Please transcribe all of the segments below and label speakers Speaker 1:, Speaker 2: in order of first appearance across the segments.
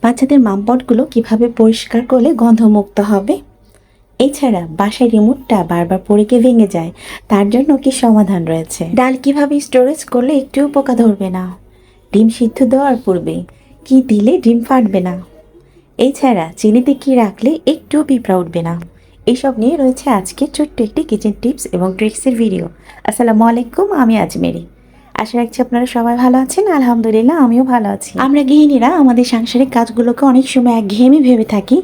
Speaker 1: বাচ্চাদের মামপটগুলো কিভাবে পরিষ্কার করলে গন্ধমুক্ত হবে, এছাড়া বাসায় রিমোটটা বারবার পড়ে গিয়ে ভেঙে যায়, তার জন্য কি সমাধান রয়েছে, ডাল কিভাবে স্টোরেজ করলে একটুও পোকা ধরবে না, ডিম সিদ্ধ দেওয়ার পূর্বে কি দিলে ডিম ফাটবে না, এছাড়া চিনিতে কি রাখলে একটুও পিঁপড়া উঠবে না, এইসব নিয়ে রয়েছে আজকে ছোট্ট একটি কিচেন টিপস এবং ট্রিক্সের ভিডিও। আসসালামু আলাইকুম, আমি আজমেরি। আশা রাখছি আপনারা সবাই ভালো আছেন। আলহামদুলিল্লাহ, আমিও ভালো আছি। আমরা গৃহিণীরা আমাদের সাংসারিক কাজগুলোকে অনেক সময় একঘেয়েমি ভেবে থাকি,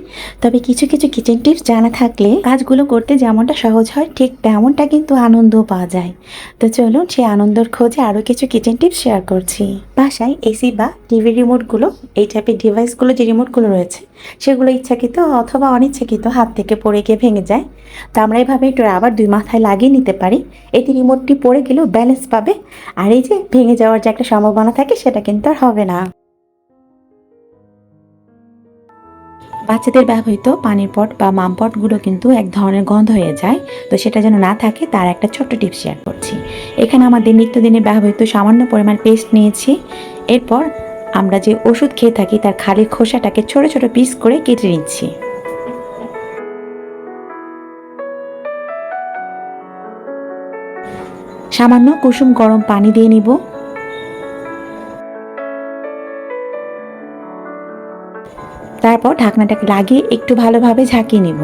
Speaker 1: তবে কিছু কিছু কিচেন টিপস জানা থাকলে কাজগুলো করতে যেমনটা সহজ হয় ঠিক তেমনটা কিন্তু আনন্দও পাওয়া যায়। তো চলুন সেই আনন্দের খোঁজে আরও কিছু কিচেন টিপস শেয়ার করছি। বাসায় এসি বা টিভি রিমোটগুলো, এই টাইপের ডিভাইসগুলো যে রিমোটগুলো রয়েছে সেগুলো ইচ্ছাকৃত অথবা অনিচ্ছাকৃত হাত থেকে পড়ে গিয়ে ভেঙে যায়। তো আমরা এভাবে একটু আবার দুই মাথায় লাগিয়ে নিতে পারি, এতে রিমোটটি পড়ে গেলেও ব্যালেন্স পাবে, আর এই যে ভেঙে যাওয়ার যে একটা সম্ভাবনা থাকে সেটা কিন্তু আর হবে না। বাচ্চাদের ব্যবহৃত পানির পট বা মামপটগুলো কিন্তু এক ধরনের গন্ধ হয়ে যায়, তো সেটা যেন না থাকে তার একটা ছোট্ট টিপস শেয়ার করছি। এখানে আমাদের নিত্যদিনের ব্যবহৃত সামান্য পরিমাণ পেস্ট নিয়েছি। এরপর আমরা যে ওষুধ খেয়ে থাকি তার খালি খোসাটাকে ছোট ছোট পিস করে কেটে নিচ্ছি। সামান্য কুসুম গরম পানি দিয়ে নিব। তারপর ঢাকনাটাকে লাগিয়ে একটু ভালোভাবে ঝাঁকিয়ে নিব।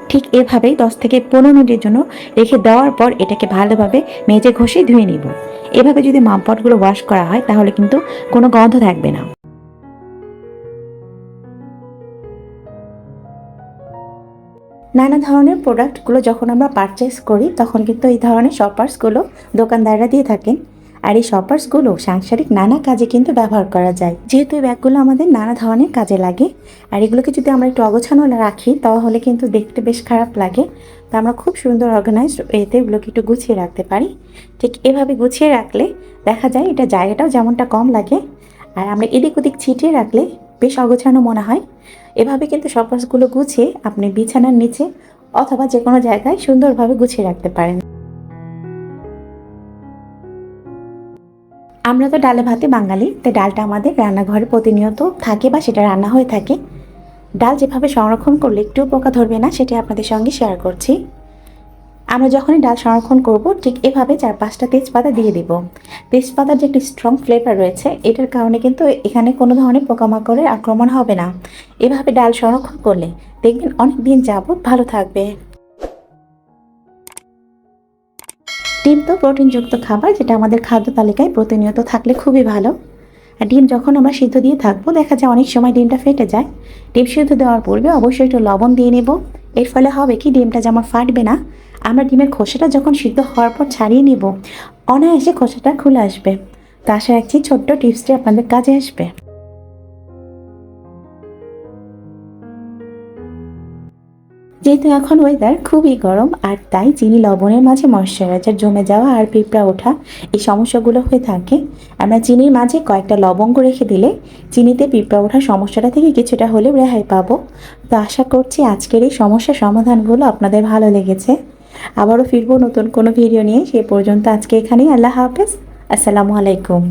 Speaker 1: ঠিক এভাবেই 10 থেকে 15 মিনিটের জন্য রেখে দেওয়ার পর এটাকে ভালোভাবে মেজে ঘষে ধুয়ে নিব। এভাবে যদি মামপটগুলো ওয়াশ করা হয় তাহলে কিন্তু কোনো গন্ধ থাকবে না। নানা ধরনের প্রোডাক্টগুলো যখন আমরা পারচেস করি তখন কিন্তু এই ধরনের শপার্সগুলো দোকানদাররা দিয়ে থাকেন, আর এই শপার্সগুলো সাংসারিক নানা কাজে কিন্তু ব্যবহার করা যায়। যেহেতু এই ব্যাগগুলো আমাদের নানা ধরনের কাজে লাগে, আর এগুলোকে যদি আমরা একটু অগোছানো রাখি তাহলে কিন্তু দেখতে বেশ খারাপ লাগে। তো আমরা খুব সুন্দর অর্গানাইজড এতে এগুলোকে একটু গুছিয়ে রাখতে পারি। ঠিক এভাবে গুছিয়ে রাখলে দেখা যায় এটা জায়গাটাও যেমনটা কম লাগে, আর আমরা এদিক ওদিক ছিটিয়ে রাখলে বেশ অগোছানো মনে হয়। এভাবে কিন্তু শপার্সগুলো গুছিয়ে আপনি বিছানার নিচে অথবা যে কোনো জায়গায় সুন্দরভাবে গুছিয়ে রাখতে পারেন। আমরা তো ডালে ভাতে বাঙালি, তাই ডালটা আমাদের রান্নাঘরে প্রতিনিয়ত থাকে বা সেটা রান্না হয়ে থাকে। ডাল যেভাবে সংরক্ষণ করলে একটু পোকা ধরবে না সেটি আপনাদের সঙ্গে শেয়ার করছি। আমরা যখনই ডাল সংরক্ষণ করব ঠিক এভাবে 4-5টা তেজপাতা দিয়ে দিব। তেজপাতার যে একটি স্ট্রং ফ্লেভার রয়েছে এটার কারণে কিন্তু এখানে কোনো ধরনের পোকামাকড়ের আক্রমণ হবে না। এভাবে ডাল সংরক্ষণ করলে দেখবেন অনেক দিন যাবত ভালো থাকবে। ডিম তো প্রোটিনযুক্ত খাবার, যেটা আমাদের খাদ্য তালিকায় প্রতিনিয়ত থাকলে খুবই ভালো। আর ডিম যখন আমরা সিদ্ধ দিয়ে থাকবো দেখা যায় অনেক সময় ডিমটা ফেটে যায়। ডিম সিদ্ধ দেওয়ার পূর্বে অবশ্যই একটু লবণ দিয়ে নেব। এর ফলে হবে কি, ডিমটা যেমন ফাটবে না। আমরা ডিমের খোসাটা যখন সিদ্ধ হওয়ার পর ছাড়িয়ে নিব অনায়াসে খোসাটা খুলে আসবে। তো আশা রাখছি ছোট্ট টিপসটি আপনাদের কাজে আসবে। যেহেতু এখন ওয়েদার খুবই গরম, আর তাই চিনি লবণের মাঝে ময়শ্চারাইজার জমে যাওয়া আর পিঁপড়া ওঠা এই সমস্যাগুলো হয়ে থাকে। আমরা চিনির মাঝে কয়েকটা লবঙ্গ রেখে দিলে চিনিতে পিঁপড়া ওঠার সমস্যাটা থেকে কিছুটা হলেও রেহাই পাবো। তো আশা করছি আজকের এই সমস্যার সমাধানগুলো আপনাদের ভালো লেগেছে। আবারও ফিরবো নতুন কোনো ভিডিও নিয়ে, সে পর্যন্ত আজকে এখানেই। আল্লাহ হাফেজ, আসসালামু আলাইকুম।